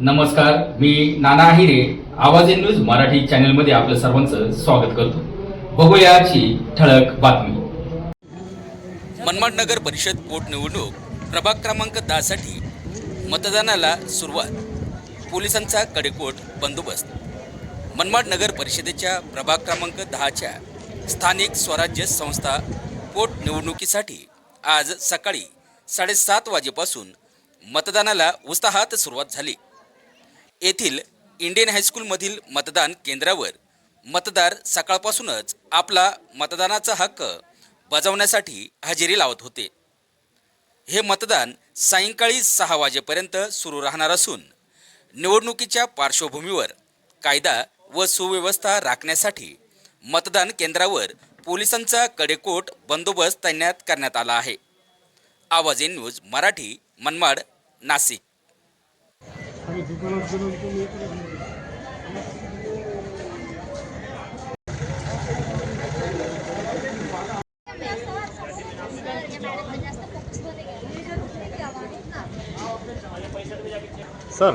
नमस्कार, मी नाना आहिरे. आवाज in news Marathi चॅनलमध्ये आपलं सर्वांचं स्वागत करतो. बघूया आजची ठळक बातमी. मनमाड नगर परिषद पोटनिवडणूक प्रभाग क्रमांक 10 साठी मतदानाला सुरुवात. पोलिसांचा कडेकोट बंदोबस्त. मनमाड नगर परिषदेच्या प्रभाग क्रमांक 10च्या स्थानिक स्वराज्य संस्था पोटनिवडणुकीसाठी आज सकाळी 7:30 वाजेपासून मतदानाला उत्साहात सुरुवात झाली. येथील इंडियन हायस्कूलमधील मतदान केंद्रावर मतदार सकाळपासूनच आपला मतदानाचा हक्क बजावण्यासाठी हजेरी लावत होते. हे मतदान सायंकाळी 6 वाजेपर्यंत सुरू राहणार असून निवडणुकीच्या पार्श्वभूमीवर कायदा व सुव्यवस्था राखण्यासाठी मतदान केंद्रावर पोलिसांचा कडेकोट बंदोबस्त तैनात करण्यात आला आहे. आवाज in news Marathi, Manmad, Nashik. Sir